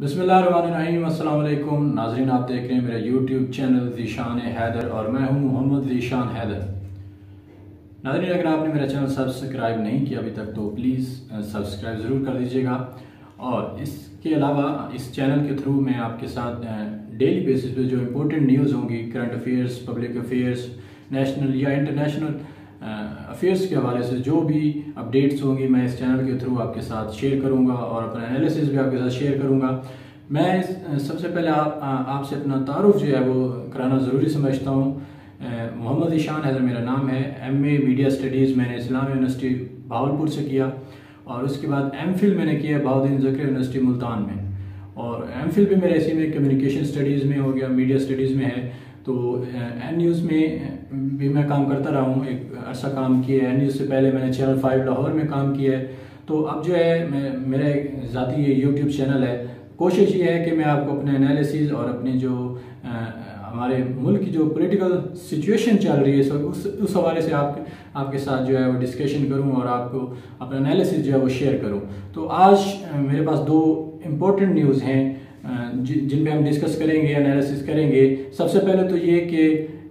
बिस्मिल्लाहिर्रहमानिर्रहीम। अस्सलाम वालेकुम नाज़रीन, आप देख रहे हैं मेरा यूट्यूब चैनल ज़ीशान हैदर और मैं हूं मोहम्मद ज़ीशान हैदर। नाज़रीन, अगर आपने मेरा चैनल सब्सक्राइब नहीं किया अभी तक तो प्लीज़ सब्सक्राइब ज़रूर कर दीजिएगा। और इसके अलावा इस चैनल के थ्रू मैं आपके साथ डेली बेसिस पे जो इम्पोर्टेंट न्यूज़ होंगी, current affairs, public affairs, national या इंटरनेशनल अफेयर्स के हवाले से जो भी अपडेट्स होंगी मैं इस चैनल के थ्रू आपके साथ शेयर करूंगा और अपना एनालिसिस भी आपके साथ शेयर करूंगा। मैं सबसे पहले आपसे अपना तारुफ जो है वो कराना ज़रूरी समझता हूँ। मोहम्मद ज़ीशान हैदर मेरा नाम है। MA मीडिया स्टडीज़ मैंने इस्लामिया यूनिवर्सिटी भावलपुर से किया और उसके बाद MPhil मैंने किया बाउद्दीन ज़कर यूनिवर्सिटी मुल्तान में, और MPhil भी मेरा इसी में कम्युनिकेशन स्टडीज़ में हो गया, मीडिया स्टडीज़ में है। तो एन न्यूज़ में भी मैं काम करता रहा हूँ, एक अर्सा काम किया है। एन न्यूज़ से पहले मैंने चैनल 5 लाहौर में काम किया है। तो अब जो है मेरा एक ज़ाती यूट्यूब चैनल है। कोशिश ये है कि मैं आपको अपने एनालिसिस और अपनी जो हमारे मुल्क की जो पॉलिटिकल सिचुएशन चल रही है उस हवाले से आपके साथ जो है वो डिस्कशन करूं और आपको अपना एनालिसिस जो है वो शेयर करूं। तो आज मेरे पास दो इम्पोर्टेंट न्यूज़ हैं जिन पे हम डिस्कस करेंगे, एनालिसिस करेंगे। सबसे पहले तो ये कि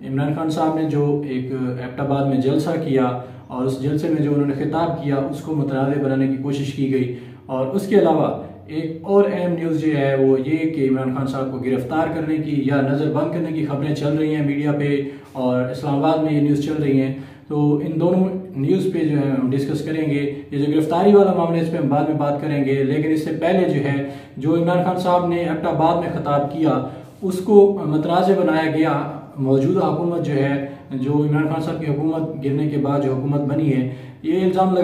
इमरान खान साहब ने जो एक एबटाबाद में जलसा किया और उस जलसे में जो उन्होंने खिताब किया उसको मुतनाज़ बनाने की कोशिश की गई। और उसके अलावा एक और अहम न्यूज़ जो है वो ये कि इमरान खान साहब को गिरफ्तार करने की या नज़रबंद करने की खबरें चल रही हैं मीडिया पे और इस्लामाबाद में ये न्यूज़ चल रही हैं। तो इन दोनों न्यूज़ पे जो है हम डिस्कस करेंगे। ये जो गिरफ्तारी वाला मामला इस पर हम बाद में बात करेंगे, लेकिन इससे पहले जो है जो इमरान खान साहब ने एबटाबाद में खिताब किया उसको मुतनाज़ बनाया गया। मौजूदा हुकूमत जो है, जो इमरान खान साहब की हुकूमत गिरने के बाद जो हुकूमत बनी है, ये इल्ज़ाम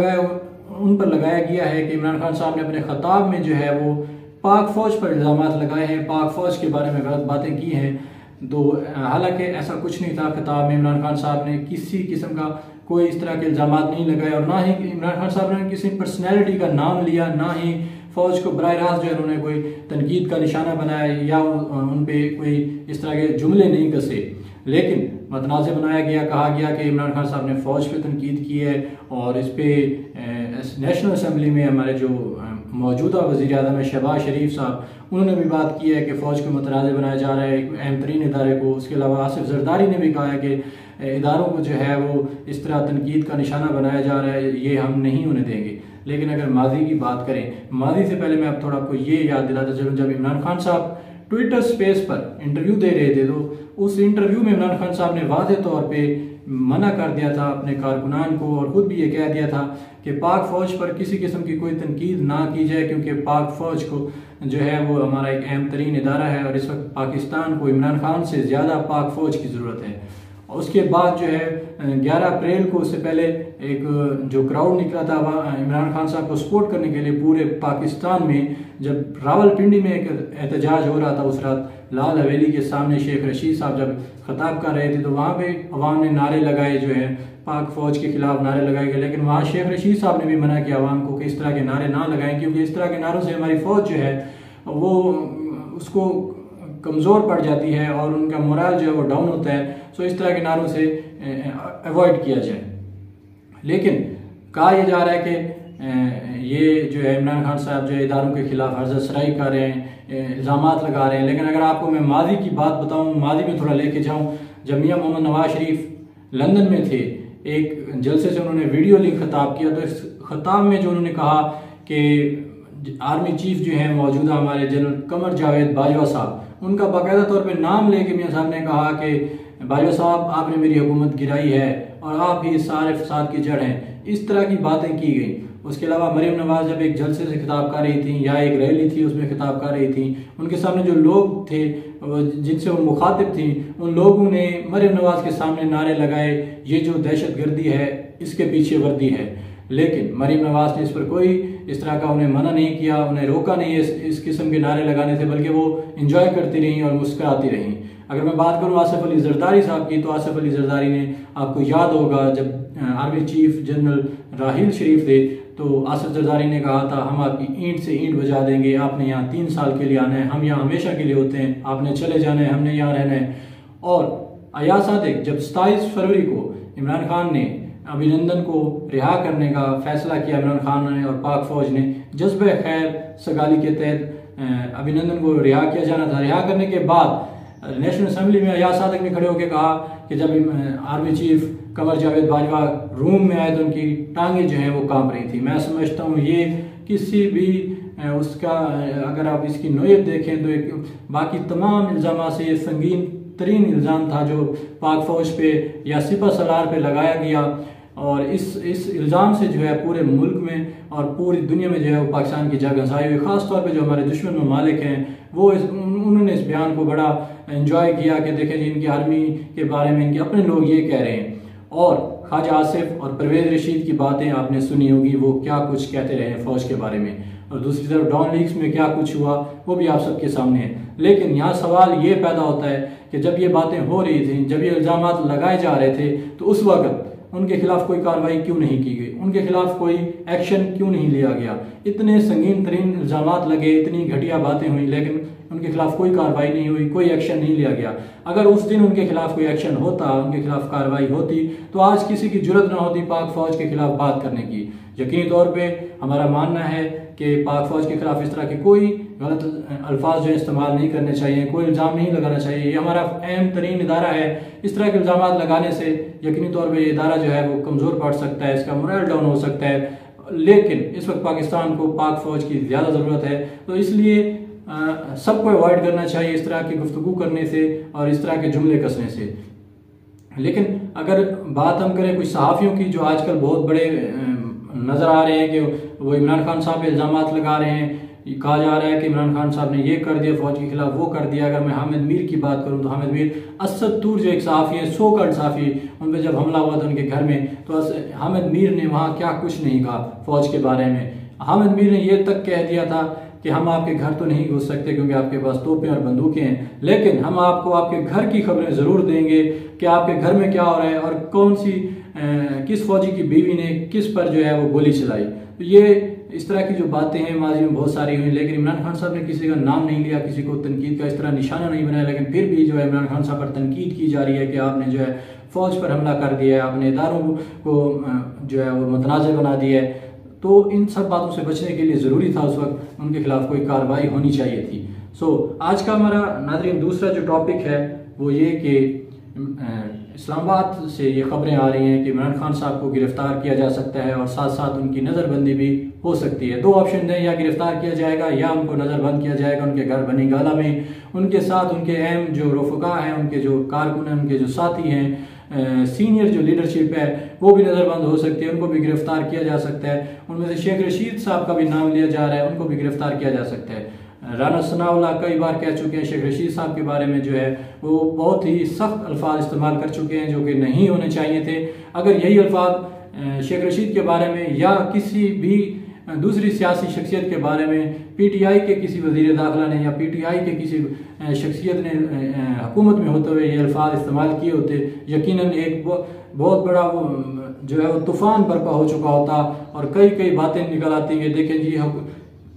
उन पर लगाया गया है कि इमरान खान साहब ने अपने खिताब में जो है वो पाक फ़ौज पर इल्ज़ाम लगाए हैं, पाक फ़ौज के बारे में गलत बातें की हैं। तो हालांकि ऐसा कुछ नहीं था। खिताब में इमरान खान साहब ने किसी किस्म का कोई इस तरह के इल्ज़ाम नहीं लगाए और ना ही इमरान खान साहब ने किसी पर्सनैलिटी का नाम लिया, ना ही फ़ौज को बराह रास्त जो है उन्होंने कोई तनकीद का निशाना बनाया या उन पे कोई इस तरह के जुमले नहीं कसे। लेकिन मुतनाज़ बनाया गया, कहा गया कि इमरान खान साहब ने फ़ौज पे तनकीद की है और इस पे नेशनल असम्बली में हमारे जो मौजूदा वज़ीर आज़म है शहबाज शरीफ साहब, उन्होंने भी बात की है कि फ़ौज को मुतनाज़ बनाया जा रहा है एक अहम तरीन इदारे को। उसके अलावा आसिफ जरदारी ने भी कहा है कि इदारों को जो है वो इस तरह तनकीद का निशाना बनाया जा रहा है, ये हम नहीं होने देंगे। लेकिन अगर माजी की बात करें, माजी से पहले मैं अब थोड़ा आपको ये याद दिलाता चलूँ, जब इमरान खान साहब ट्विटर स्पेस पर इंटरव्यू दे रहे थे तो उस इंटरव्यू में इमरान खान साहब ने वाज़ेह तौर पे मना कर दिया था अपने कारकुनान को और ख़ुद भी ये कह दिया था कि पाक फ़ौज पर किसी किस्म की कोई तनकीद ना की जाए, क्योंकि पाक फ़ौज को जो है वो हमारा एक अहम तरीन इदारा है और इस वक्त पाकिस्तान को इमरान खान से ज़्यादा पाक फ़ौज की ज़रूरत है। और उसके बाद जो है 11 अप्रैल को, उससे पहले एक जो क्राउड निकला था वहाँ इमरान खान साहब को सपोर्ट करने के लिए पूरे पाकिस्तान में, जब रावलपिंडी में एक एहतजाज हो रहा था उस रात लाल हवेली के सामने शेख रशीद साहब जब खिताब कर रहे थे तो वहाँ पे अवाम ने नारे लगाए, जो है पाक फ़ौज के खिलाफ नारे लगाए गए। लेकिन वहाँ शेख रशीद साहब ने भी मना किया अवाम को कि इस तरह के नारे ना लगाएं, क्योंकि इस तरह के नारों से हमारी फ़ौज जो है वो उसको कमज़ोर पड़ जाती है और उनका मोरल जो है वो डाउन होता है। सो इस तरह के नारों से अवॉइड किया जाए। लेकिन कहा यह जा रहा है कि ये जो है इमरान खान साहब जो है इदारों के खिलाफ हर्ज़ सराई कर रहे हैं, इल्ज़ाम लगा रहे हैं। लेकिन अगर आपको मैं माजी की बात बताऊं, माजी में थोड़ा लेके जाऊं, जब मियां मोहम्मद नवाज शरीफ लंदन में थे, एक जलसे से उन्होंने वीडियो लिंक खिताब किया। तो इस खिताब में जो उन्होंने कहा कि आर्मी चीफ जो है मौजूदा हमारे जनरल कमर जावेद बाजवा साहब, उनका बाकायदा तौर पे नाम लेके मियां साहब ने कहा कि बाजवा साहब आपने मेरी हुकूमत गिराई है और आप ही सारे फसाद की जड़ हैं। इस तरह की बातें की गई। उसके अलावा मरीम नवाज जब एक जलसे से खिताब कर रही थी या एक रैली थी उसमें खिताब कर रही थी, उनके सामने जो लोग थे जिनसे वो मुखातिब थी, उन लोगों ने मरीम नवाज के सामने नारे लगाए, ये जो दहशतगर्दी है इसके पीछे वर्दी है। लेकिन मरीम नवाज ने इस पर कोई इस तरह का उन्हें मना नहीं किया, उन्हें रोका नहीं इस किस्म के नारे लगाने से, बल्कि वो इंजॉय करती रहीं और मुस्कुराती रहीं। अगर मैं बात करूं आसिफ अली जरदारी साहब की, तो आसिफ अली जरदारी ने, आपको याद होगा जब आर्मी चीफ जनरल राहील शरीफ थे तो आसिफ जरदारी ने कहा था हम आपकी ईंट से ईंट बजा देंगे, आपने यहाँ 3 साल के लिए आना है, हम यहाँ हमेशा के लिए होते हैं, आपने चले जाना है, हमने यहाँ रहना है। और अयाज सादिक जब 27 फरवरी को इमरान खान ने अभिनंदन को रिहा करने का फैसला किया, इमरान खान ने और पाक फौज ने जज्बे खैर सगाली के तहत अभिनंदन को रिहा किया जाना था। रिहा करने के बाद नेशनल असेंबली में अयाज सादिक ने खड़े होकर कहा कि जब army chief Qamar Javed Bajwa room में आए तो उनकी टांगें जो हैं वो कांप रही थी। मैं समझता हूँ ये किसी भी उसका अगर आप इसकी नोयत देखें तो एक बाकी तमाम इल्ज़ाम से ये संगीन तरीन इल्ज़ाम था जो पाक फ़ौज पे या सिपह सलार पे लगाया गया, और इस इल्ज़ाम से जो है पूरे मुल्क में और पूरी दुनिया में जो है वो पाकिस्तान की जग हंसाई हुई। ख़ास तौर पे जो हमारे दुश्मन ममालिक हैं वो उन्होंने इस बयान को बड़ा एंजॉय किया कि देखें जी इनकी आर्मी के बारे में इनके अपने लोग ये कह रहे हैं। और ख्वाजा आसिफ और परवेज़ रशीद की बातें आपने सुनी होगी, वो क्या कुछ कहते रहे फ़ौज के बारे में, और दूसरी तरफ डॉन लीग्स में क्या कुछ हुआ वो भी आप सबके सामने है। लेकिन यहाँ सवाल ये पैदा होता है कि जब ये बातें हो रही थी, जब ये इल्ज़ामात लगाए जा रहे थे, तो उस वक्त उनके खिलाफ कोई कार्रवाई क्यों नहीं की गई, उनके खिलाफ कोई एक्शन क्यों नहीं लिया गया। इतने संगीन तरीन इल्ज़ामात लगे, इतनी घटिया बातें हुई, लेकिन उनके खिलाफ कोई कार्रवाई नहीं हुई, कोई एक्शन नहीं लिया गया। अगर उस दिन उनके खिलाफ कोई एक्शन होता, उनके खिलाफ कार्रवाई होती, तो आज किसी की जुर्रत ना होती पाक फौज के खिलाफ बात करने की। यकीनी तौर पे हमारा मानना है कि पाक फौज के खिलाफ इस तरह के कोई गलत अल्फाज जो इस्तेमाल नहीं करने चाहिए, कोई इल्ज़ाम नहीं लगाना चाहिए। ये हमारा अहम तरीन इदारा है। इस तरह के इल्ज़ाम लगाने से यकीनी तौर पर ये इदारा जो है वो कमज़ोर पड़ सकता है, इसका मोरल डाउन हो सकता है। लेकिन इस वक्त पाकिस्तान को पाक फौज की ज़्यादा ज़रूरत है, तो इसलिए सबको अवॉइड करना चाहिए इस तरह की गुफ्तगू करने से और इस तरह के जुमले कसने से। लेकिन अगर बात हम करें कुछ सहाफ़ियों की जो आजकल बहुत बड़े नज़र आ रहे हैं कि वो इमरान खान साहब पे इल्ज़ामात लगा रहे हैं, कहा जा रहा है कि इमरान खान साहब ने ये कर दिया, फौज के खिलाफ वो कर दिया। अगर मैं हामिद मीर की बात करूं तो हामिद मीर असद तूर जो एक सहाफ़ी है, सो कल्ड सहाफ़ी, उन पर जब हमला हुआ था उनके घर में, तो हामिद मीर ने वहाँ क्या कुछ नहीं कहा फौज के बारे में। हामिद मीर ने ये तक कह दिया था कि हम आपके घर तो नहीं घुस सकते क्योंकि आपके पास तोपें और बंदूकें हैं, लेकिन हम आपको आपके घर की खबरें ज़रूर देंगे कि आपके घर में क्या हो रहा है और कौन सी किस फौजी की बीवी ने किस पर जो है वो गोली चलाई। तो ये इस तरह की जो बातें हैं माजी में बहुत सारी हुई, लेकिन इमरान खान साहब ने किसी का नाम नहीं लिया, किसी को तनकीद का इस तरह निशाना नहीं बनाया, लेकिन फिर भी जो है इमरान खान साहब पर तनकीद की जा रही है कि आपने जो है फ़ौज पर हमला कर दिया है, आपने इदारों को जो है वो मुतनाज़ बना दिया है। तो इन सब बातों से बचने के लिए ज़रूरी था उस वक्त उनके खिलाफ कोई कार्रवाई होनी चाहिए थी। आज का हमारा नाज़रीन दूसरा जो टॉपिक है वो ये कि इस्लामाबाद से ये खबरें आ रही हैं कि इमरान खान साहब को गिरफ्तार किया जा सकता है और साथ साथ उनकी नज़रबंदी भी हो सकती है। दो ऑप्शन हैं, या गिरफ्तार किया जाएगा या उनको नज़रबंद किया जाएगा उनके घर बनी गाला में। उनके साथ उनके अहम जो रफ़का हैं, उनके जो कारकुन हैं, उनके जो साथी हैं, सीनियर जो लीडरशिप है वो भी नज़रबंद हो सकती है, उनको भी गिरफ्तार किया जा सकता है। उनमें से शेख रशीद साहब का भी नाम लिया जा रहा है, उनको भी गिरफ्तार किया जा सकता है। राना सनाउल्लाह कई बार कह चुके हैं शेख रशीद साहब के बारे में जो है वो बहुत ही सख्त अल्फाज इस्तेमाल कर चुके हैं जो कि नहीं होने चाहिए थे। अगर यही अल्फाज शेख रशीद के बारे में या किसी भी दूसरी सियासी शख्सियत के बारे में PTI के किसी वज़ीर दाखिला ने या PTI के किसी शख्सियत ने हुकूमत में होते हुए ये अल्फाज इस्तेमाल किए होते, यकीनन एक बहुत बड़ा वो जो है वो तूफ़ान बर्पा हो चुका होता और कई बातें निकल आती हैं। देखें जी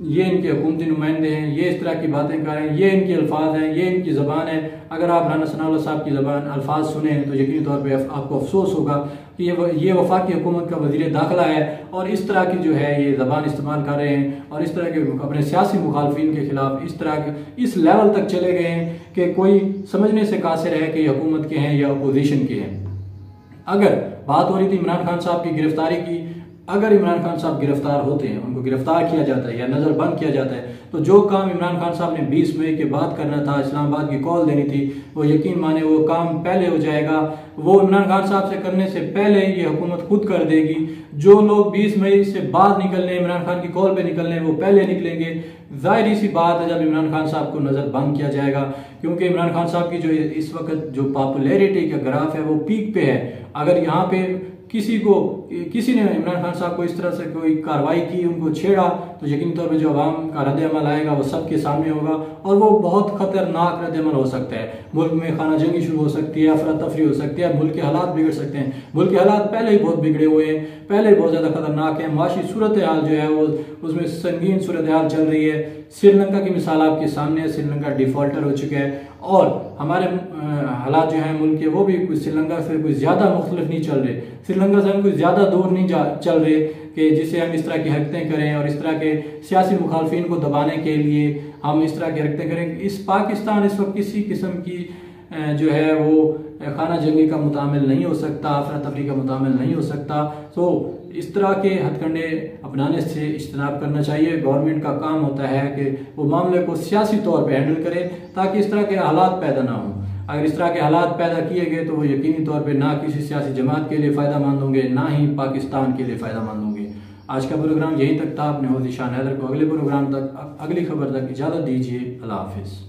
ये इनके हुकूमती नुमाइंदे हैं, ये इस तरह की बातें कर रहे हैं, ये इनके अल्फाज हैं, ये इनकी ज़बान है। अगर आप राना सनाउल्लाह साहब की ज़बान अल्फाज सुने तो यकीनी तौर पे आपको अफसोस होगा कि ये वफाकी हुकूमत का वज़ीर दाखिला है और इस तरह की जो है ये ज़बान इस्तेमाल कर रहे हैं और इस तरह के अपने सियासी मुखालफिन के खिलाफ इस तरह के इस लेवल तक चले गए हैं कि कोई समझने से कासिर है कि ये हुकूमत के हैं या अपोजिशन के हैं। अगर बात हो रही थी इमरान खान साहब की गिरफ्तारी की, अगर इमरान खान साहब गिरफ्तार होते हैं, उनको गिरफ्तार किया जाता है या नज़रबंद किया जाता है, तो जो काम इमरान खान साहब ने 20 मई के बाद करना था, इस्लामाबाद की कॉल देनी थी, वो यकीन माने वो काम पहले हो जाएगा। वो इमरान खान साहब से करने से पहले ये हुकूमत खुद कर देगी। जो लोग 20 मई से बाद निकलने, इमरान खान की कॉल पे निकलने, वो पहले निकलेंगे। जाहिर सी बात है जब इमरान खान साहब को नज़रबंद किया जाएगा, क्योंकि इमरान खान साहब की जो इस वक्त जो पॉपुलैरिटी का ग्राफ है वो पीक पे है। अगर यहाँ पे किसी ने इमरान खान साहब को इस तरह से कोई कार्रवाई की, उनको छेड़ा, तो यकीन तौर पे जो अवाम का रद्द-ए-अमल आएगा वो सबके सामने होगा और वो बहुत खतरनाक रद्द-ए-अमल हो सकता है। मुल्क में खाना जंगी शुरू हो सकती है, अफरा तफरी हो सकती है, मुल्क के हालात बिगड़ सकते हैं। मुल्क के हालात पहले ही बहुत बिगड़े हुए हैं, पहले ही बहुत ज़्यादा खतरनाक है। माशी सूरत हाल जो है उसमें संगीन सूरत हाल चल रही है। श्रीलंका की मिसाल आपके सामने है, श्रीलंका डिफॉल्टर हो चुका है और हमारे हालात जो हैं मुल्क के वो भी कुछ श्रीलंका से कुछ ज़्यादा मुख्तलिफ नहीं चल रहे। श्रीलंका से हम कुछ ज़्यादा दूर नहीं चल रहे कि जिससे हम इस तरह की हरकतें करें और इस तरह के सियासी मुखालफिन को दबाने के लिए हम इस तरह की हरकतें करें। इस पाकिस्तान इस वक्त किसी किस्म की जो है वो खाना जंगी का मुतामिल नहीं हो सकता, अफरा तफरी का मुतामिल नहीं हो सकता। तो इस तरह के हथकंडे अपनाने से इज्तनाब करना चाहिए। गवर्नमेंट का काम होता है कि वो मामले को सियासी तौर पर हैंडल करे ताकि इस तरह के हालात पैदा ना हों। अगर इस तरह के हालात पैदा किए गए तो वो यकीनी तौर पर ना किसी सियासी जमात के लिए फ़ायदेमंद होंगे, ना ही पाकिस्तान के लिए फ़ायदेमंद होंगे। आज का प्रोग्राम यहीं तक था। अपने ज़ीशान हैदर को अगले प्रोग्राम तक, अगली खबर तक इजाज़त दीजिए। अल्लाह हाफिज़।